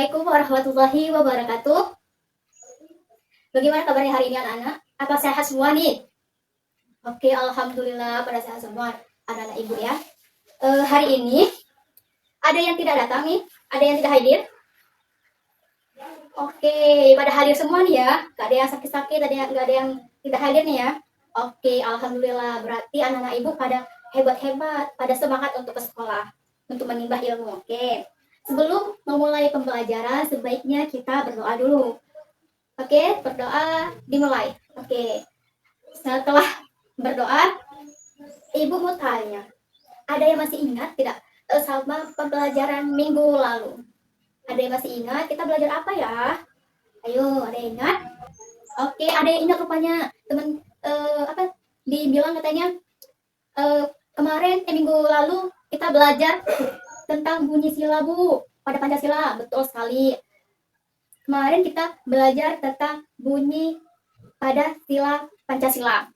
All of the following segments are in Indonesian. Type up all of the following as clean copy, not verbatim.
Assalamualaikum warahmatullahi wabarakatuh. Bagaimana kabarnya hari ini anak-anak? Apa sehat semua nih? Oke, alhamdulillah pada sehat semua anak-anak ibu ya. Hari ini ada yang tidak datang nih, ada yang tidak hadir. Oke, pada hadir semua nih ya. Gak ada yang sakit-sakit, gak ada yang tidak hadir nih ya. Oke, alhamdulillah berarti anak-anak ibu pada hebat-hebat, pada semangat untuk ke sekolah, untuk menimba ilmu. Oke. Sebelum memulai pembelajaran, sebaiknya kita berdoa dulu. Oke, berdoa dimulai. Oke, setelah berdoa, ibu mau tanya, ada yang masih ingat tidak sama pembelajaran minggu lalu? Ada yang masih ingat kita belajar apa ya? Ayo, ada yang ingat? Oke, ada yang ingat rupanya teman apa? Dibilang katanya kemarin minggu lalu kita belajar tentang bunyi silabu pada Pancasila. Betul sekali. Kemarin kita belajar tentang bunyi pada sila Pancasila.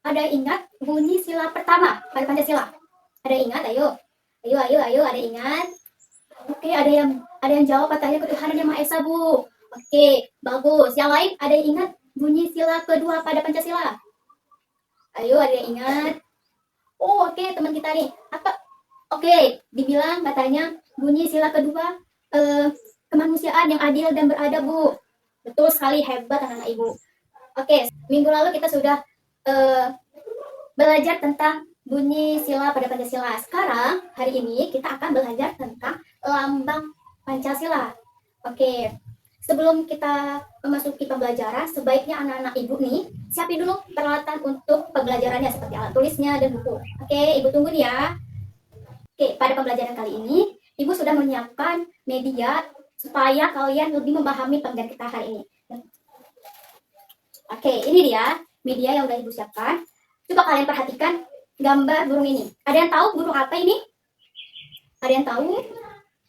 Ada yang ingat bunyi sila pertama pada Pancasila? Ada yang ingat? Ayo. Ayo, ada yang ingat? Oke, ada yang jawab katanya ketuhanan yang Maha Esa, Bu. Oke, bagus. Yang lain ada yang ingat bunyi sila kedua pada Pancasila? Ayo, ada yang ingat? Oh, oke, teman kita nih. Apa? Oke, dibilang katanya bunyi sila kedua kemanusiaan yang adil dan beradab, Bu. Betul sekali, hebat anak-anak ibu. Oke, minggu lalu kita sudah belajar tentang bunyi sila pada Pancasila. Sekarang, hari ini kita akan belajar tentang lambang Pancasila. Oke, sebelum kita memasuki pembelajaran, sebaiknya anak-anak ibu nih siapin dulu peralatan untuk pembelajarannya seperti alat tulisnya dan buku. Oke, ibu tunggu nih ya. Oke, pada pembelajaran kali ini, ibu sudah menyiapkan media supaya kalian lebih memahami pembelajaran kita hari ini. Oke, ini dia media yang udah ibu siapkan. Coba kalian perhatikan gambar burung ini. Ada yang tahu burung apa ini? Ada yang tahu?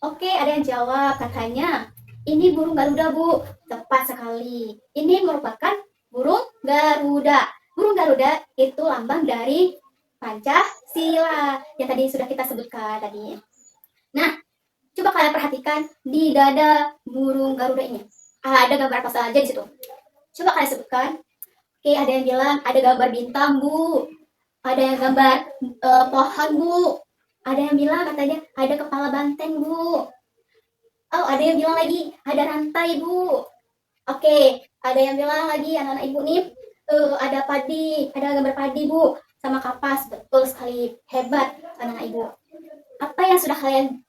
Oke, ada yang jawab katanya ini burung Garuda, Bu. Tepat sekali. Ini merupakan burung Garuda. Burung Garuda itu lambang dari Pancasila yang tadi sudah kita sebutkan tadi. Nah, coba kalian perhatikan di dada burung Garuda ini. Ada gambar apa saja di situ? Coba kalian sebutkan. Oke, ada yang bilang ada gambar bintang, Bu. Ada yang gambar pohon, Bu. Ada yang bilang katanya ada kepala banteng, Bu. Oh, ada yang bilang lagi ada rantai, Bu. Oke, ada yang bilang lagi anak-anak ibu nih ada padi, ada gambar padi, Bu, sama kapas. Betul sekali, hebat anak-anak ibu. Apa yang sudah kalian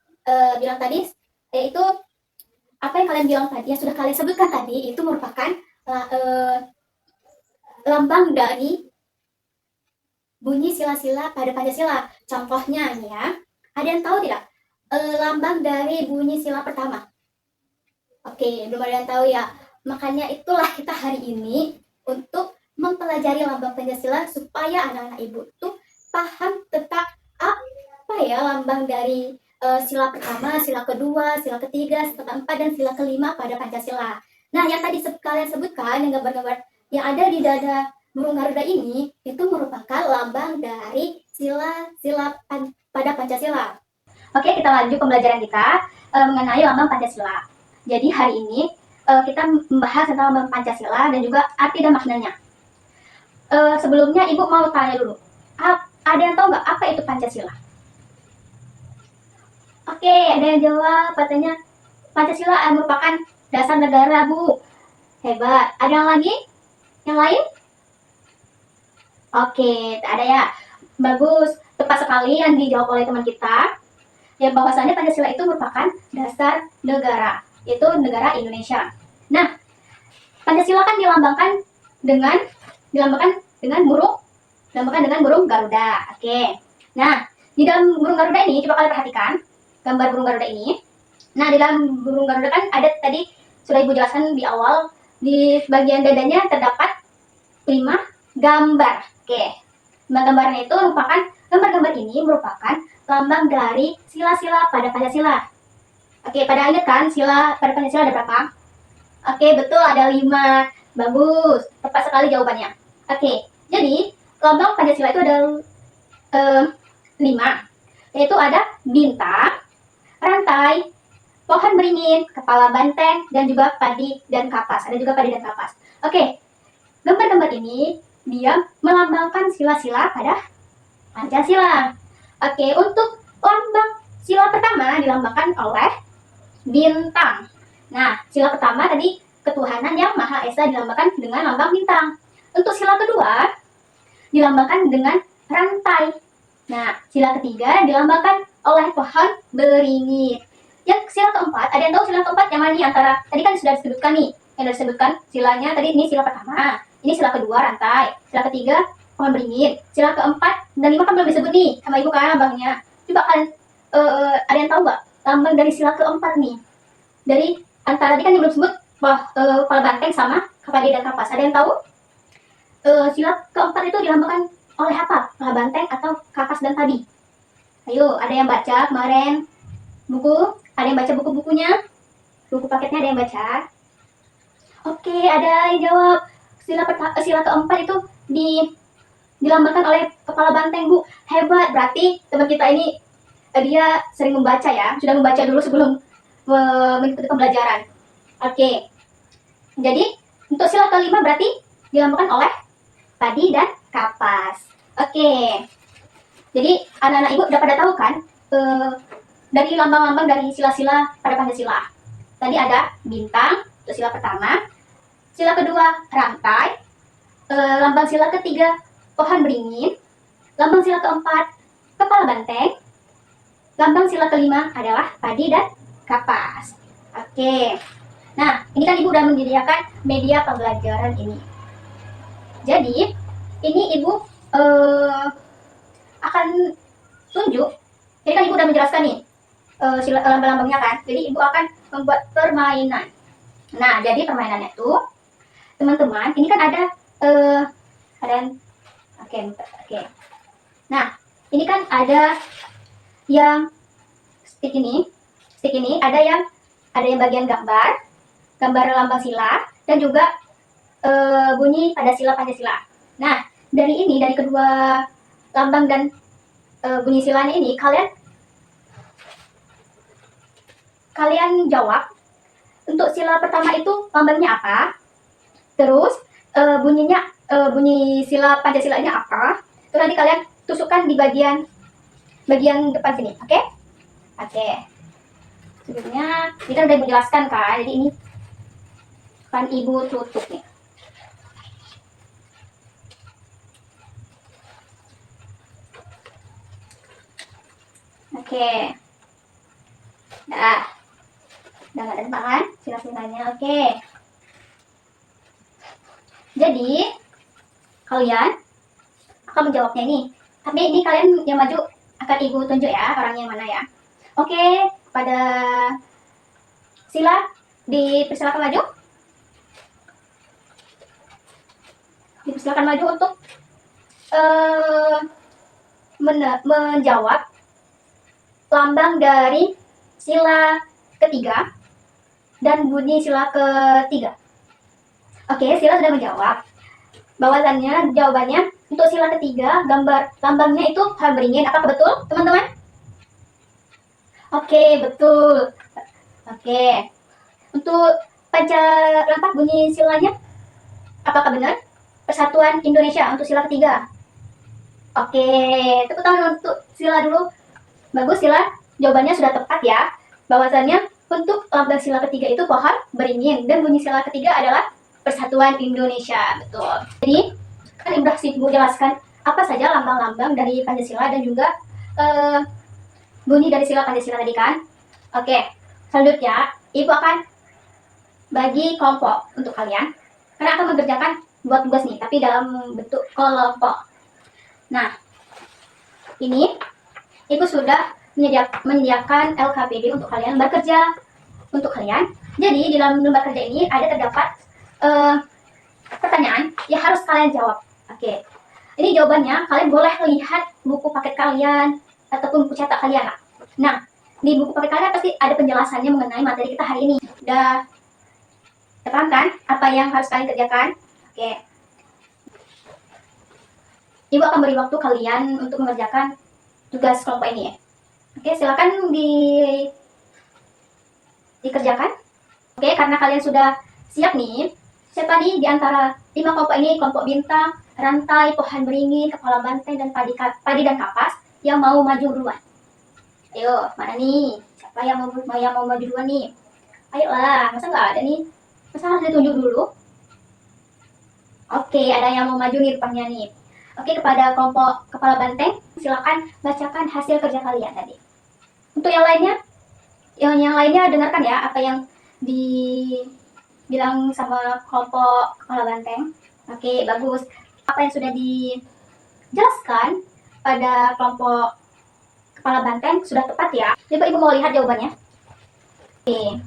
bilang tadi, yaitu apa yang kalian bilang tadi, yang sudah kalian sebutkan tadi, itu merupakan lambang dari bunyi sila-sila pada Pancasila. Contohnya nih ya, ada yang tahu tidak lambang dari bunyi sila pertama? Oke, belum ada yang tahu ya. Makanya itulah kita hari ini untuk mempelajari lambang Pancasila supaya anak-anak ibu tuh paham tentang apa ya lambang dari sila pertama, sila kedua, sila ketiga, sila keempat, dan sila kelima pada Pancasila. Nah, yang tadi kalian sebutkan, yang gambar-gambar yang ada di dada burung Garuda ini, itu merupakan lambang dari sila-sila pada Pancasila. Oke, kita lanjut pembelajaran kita mengenai lambang Pancasila. Jadi hari ini kita membahas tentang lambang Pancasila dan juga arti dan maknanya. Sebelumnya ibu mau tanya dulu, ada yang tahu nggak apa itu Pancasila? Oke, ada yang jawab katanya Pancasila merupakan dasar negara, Bu. Hebat. Ada yang lagi? Yang lain? Oke, ada ya. Bagus. Tepat sekali yang dijawab oleh teman kita. Ya, bahwasannya Pancasila itu merupakan dasar negara, yaitu negara Indonesia. Nah, Pancasila kan dilambangkan dengan burung Garuda. Oke. Nah, di dalam burung Garuda ini coba kalian perhatikan gambar burung Garuda ini. Nah, di dalam burung Garuda kan ada tadi sudah ibu jelaskan di awal, di bagian dadanya terdapat 5 gambar. Oke. Gambar-gambarnya itu merupakan gambar-gambar ini merupakan lambang dari sila-sila pada Pancasila. Oke, pada ingat kan sila pada Pancasila ada berapa? Oke, betul, ada 5. Bagus, tepat sekali jawabannya. Oke, jadi lambang Pancasila itu ada 5, yaitu ada bintang, rantai, pohon beringin, kepala banteng, dan juga padi dan kapas. Ada juga padi dan kapas. Oke, gambar-gambar ini dia melambangkan sila-sila pada Pancasila. Oke, untuk lambang sila pertama dilambangkan oleh bintang. Nah, sila pertama tadi ketuhanan yang Maha Esa dilambangkan dengan lambang bintang. Untuk sila kedua dilambangkan dengan rantai. Nah, sila ketiga dilambangkan oleh pohon beringin. Yang sila keempat, ada yang tahu sila keempat yang mana nih antara tadi kan sudah disebutkan nih, yang sudah disebutkan silanya tadi ini sila pertama, ini sila kedua rantai, sila ketiga pohon beringin, sila keempat dan lima kan belum disebut nih sama ibu kan lambangnya. Coba kalian ada yang tahu nggak lambang dari sila keempat nih? Dari antara tadi kan yang belum disebut kepala banteng sama kepala dan kapas. Ada yang tahu? Sila keempat itu dilambangkan oleh apa? Kepala banteng atau kapas dan padi? Ayo, ada yang baca kemarin buku? Ada yang baca buku-bukunya? Buku paketnya ada yang baca? Oke, ada yang jawab. Sila keempat itu dilambangkan oleh kepala banteng, Bu. Hebat, berarti teman kita ini dia sering membaca ya. Sudah membaca dulu sebelum mengikuti pembelajaran. Oke. Jadi, untuk sila kelima berarti dilambangkan oleh padi dan kapas. Oke. Jadi, anak-anak ibu udah pada tahu kan dari lambang-lambang dari sila-sila pada Pancasila. Tadi ada bintang, itu sila pertama. Sila kedua, rantai. Lambang sila ketiga, pohon beringin. Lambang sila keempat, kepala banteng. Lambang sila kelima adalah padi dan kapas. Oke. Nah, ini kan ibu udah menyediakan media pembelajaran ini. Jadi, ini ibu akan tunjuk. Jadi kan ibu udah menjelaskan nih lambang-lambangnya kan. Jadi ibu akan membuat permainan. Nah, jadi permainannya tuh teman-teman, ini kan ada oke. Nah, ini kan ada yang stick ini ada yang bagian gambar lambang sila dan juga bunyi pada sila Pancasila. Nah, dari kedua lambang dan bunyi silanya ini kalian jawab. Untuk sila pertama itu lambangnya apa? Terus bunyi sila Pancasilanya apa? Terus nanti kalian tusukkan di bagian depan sini, oke? Oke. Sebelumnya kita udah menjelaskan kan, jadi ini kan ibu tutup nih. Oke. Nah, udah nggak ada kan sila-silanya, oke. Jadi kalian akan menjawabnya ini. Tapi ini kalian yang maju akan ibu tunjuk ya orangnya yang mana ya. Oke, pada sila dipersilakan maju. Dipersilakan maju untuk menjawab lambang dari sila ketiga dan bunyi sila ketiga. Oke, sila sudah menjawab. Bahwasannya jawabannya untuk sila ketiga gambar lambangnya itu pohon beringin. Apakah betul, teman-teman? Oke, betul. Oke. Untuk bunyi silanya apakah benar? Persatuan Indonesia untuk sila ketiga. Oke, tepuk tangan untuk sila dulu. Bagus, sila. Jawabannya sudah tepat ya. Bahwasannya untuk lambang sila ketiga itu pohon beringin dan bunyi sila ketiga adalah Persatuan Indonesia. Betul. Jadi kan ibu jelaskan apa saja lambang-lambang dari Pancasila dan juga bunyi dari sila Pancasila tadi kan. Oke, selanjutnya ibu akan bagi kelompok untuk kalian karena akan mengerjakan buat tugas nih, tapi dalam bentuk kelompok. Nah, ini ibu sudah menyediakan LKPD untuk kalian bekerja untuk kalian. Jadi di dalam lembar kerja ini ada terdapat pertanyaan yang harus kalian jawab. Oke, ini jawabannya kalian boleh lihat buku paket kalian ataupun buku cetak kalian. Nah, di buku paket kalian pasti ada penjelasannya mengenai materi kita hari ini. Udah paham kan apa yang harus kalian kerjakan? Oke. Ibu akan beri waktu kalian untuk mengerjakan tugas kelompok ini ya. Oke, silakan dikerjakan. Oke, karena kalian sudah siap nih, siapa nih di antara 5 kelompok ini, kelompok bintang, rantai, pohon beringin, kepala banteng, dan padi dan kapas, yang mau maju duluan? Ayo, mana nih? Siapa yang mau maju duluan nih? Ayolah, masa nggak ada nih? Masa harus ditunjuk dulu? Oke, ada yang mau maju nih depannya nih. Oke, kepada kelompok kepala banteng, silakan bacakan hasil kerja kalian tadi. Untuk yang lainnya, yang lainnya dengarkan ya apa yang dibilang sama kelompok kepala banteng. Oke, bagus. Apa yang sudah dijelaskan pada kelompok kepala banteng sudah tepat ya. Coba ibu mau lihat jawabannya. Oke.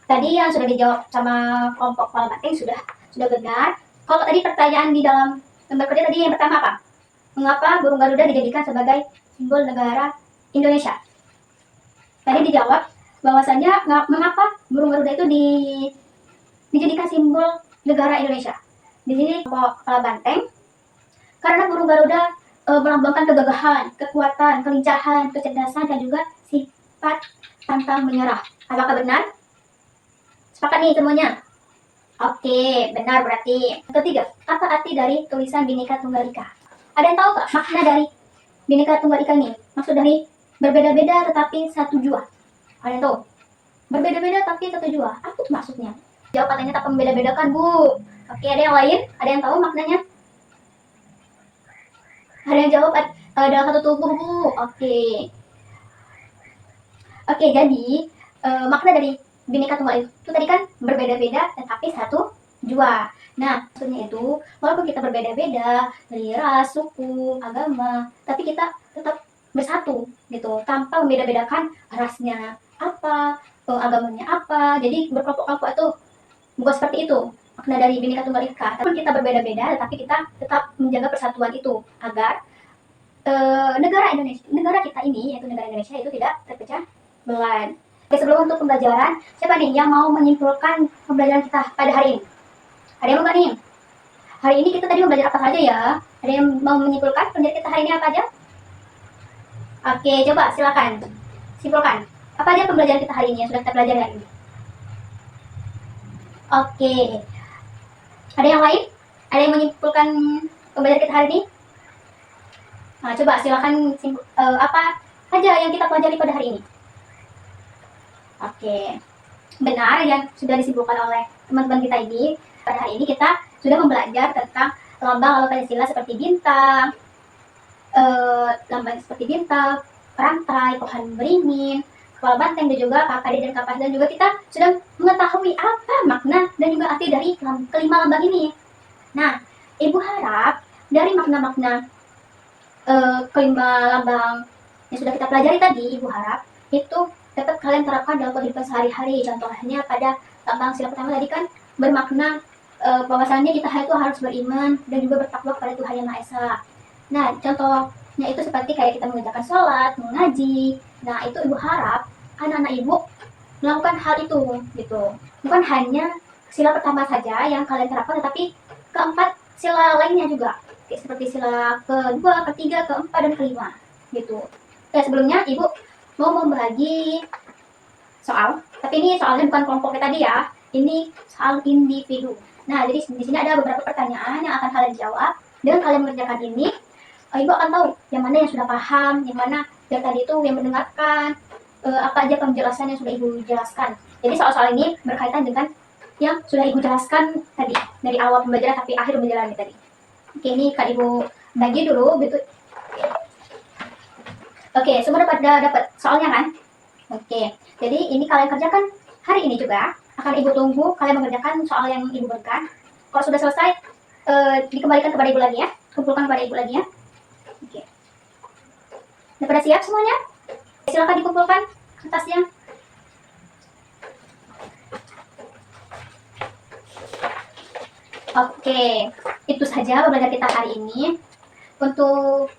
Tadi yang sudah dijawab sama kelompok kepala banteng sudah benar. Kalau tadi pertanyaan di dalam lembar kerja tadi yang pertama apa? Mengapa burung Garuda dijadikan sebagai simbol negara Indonesia? Tadi dijawab bahwasannya mengapa burung Garuda itu dijadikan simbol negara Indonesia. Di sini kelompok kepala banteng karena burung Garuda melambangkan kegagahan, kekuatan, kelincahan, kecerdasan, dan juga sifat pantang menyerah. Apakah benar? Sepakat nih semuanya? Oke, benar berarti. Ketiga, apa arti dari tulisan Bhinneka Tunggal Ika? Ada yang tahu nggak makna dari Bhinneka Tunggal Ika ini? Maksud dari berbeda-beda tetapi satu jua. Ada yang tahu? Berbeda-beda tapi satu jua. Apa itu maksudnya? Jawab katanya tak membeda-bedakan, Bu. Oke, ada yang lain? Ada yang tahu maknanya? Ada yang jawab ada satu tubuh, Bu. Oke. Oke, jadi makna dari Bhinneka Tunggal itu tadi kan berbeda-beda tetapi satu jua. Nah, maksudnya itu walaupun kita berbeda-beda dari ras, suku, agama, tapi kita tetap bersatu gitu, tanpa membeda-bedakan rasnya apa, agamanya apa. Jadi berkelompok-kelompok itu bukan seperti itu makna dari Bhinneka Tunggal Ika. Walaupun kita berbeda-beda, tetapi kita tetap menjaga persatuan itu agar negara kita ini, yaitu negara Indonesia, itu tidak terpecah belah. Oke, sebelum untuk pembelajaran, siapa nih yang mau menyimpulkan pembelajaran kita pada hari ini? Ada yang mau nggak nih? Hari ini kita tadi mau belajar apa saja ya? Ada yang mau menyimpulkan pembelajaran kita hari ini apa aja? Oke, coba silakan simpulkan. Apa aja pembelajaran kita hari ini yang sudah kita pelajari hari ini? Oke. Ada yang lain? Ada yang menyimpulkan pembelajaran kita hari ini? Nah, coba silakan apa saja yang kita pelajari pada hari ini? Oke, benar yang sudah disimpulkan oleh teman-teman kita ini. Pada hari ini kita sudah belajar tentang lambang Pancasila seperti bintang, rantai, pohon beringin, kepala banteng, dan juga padi dan kapas. Dan juga kita sudah mengetahui apa makna dan juga arti dari kelima lambang ini. Nah, Ibu harap dari makna-makna kelima lambang yang sudah kita pelajari tadi, Ibu harap itu dapat kalian terapkan dalam kehidupan sehari-hari. Contohnya pada lambang sila pertama tadi kan bermakna bahwasannya kita itu harus beriman dan juga bertakwa kepada Tuhan Yang Maha Esa. Nah, contohnya itu seperti kayak kita mengerjakan sholat, mengaji. Nah, itu Ibu harap anak-anak Ibu melakukan hal itu gitu. Bukan hanya sila pertama saja yang kalian terapkan, tetapi keempat sila lainnya juga. Seperti sila kedua, ketiga, keempat, dan kelima gitu. Ya, sebelumnya Ibu mau membagi soal, tapi ini soalnya bukan kelompok tadi ya, ini soal individu. Nah, jadi di sini ada beberapa pertanyaan yang akan kalian jawab. Dengan kalian mengerjakan ini, Ibu akan tahu yang mana yang sudah paham, yang mana yang tadi itu yang mendengarkan, apa aja penjelasan yang sudah Ibu jelaskan. Jadi soal-soal ini berkaitan dengan yang sudah Ibu jelaskan tadi, dari awal pembelajaran sampai akhir pembelajaran tadi. Oke, ini Kak Ibu bagi dulu gitu. Oke, semua dapat soalnya kan? Oke, jadi ini kalian kerjakan hari ini juga. Akan Ibu tunggu kalian mengerjakan soal yang Ibu berikan. Kalau sudah selesai, dikembalikan kepada Ibu lagi ya. Kumpulkan kepada Ibu lagi ya. Oke. Sudah pada siap semuanya? Silakan dikumpulkan kertasnya. Oke, itu saja pembelajaran kita hari ini. Untuk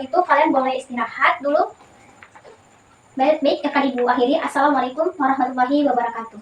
itu kalian boleh istirahat dulu. Baik, akan Ibu akhiri. Assalamualaikum warahmatullahi wabarakatuh.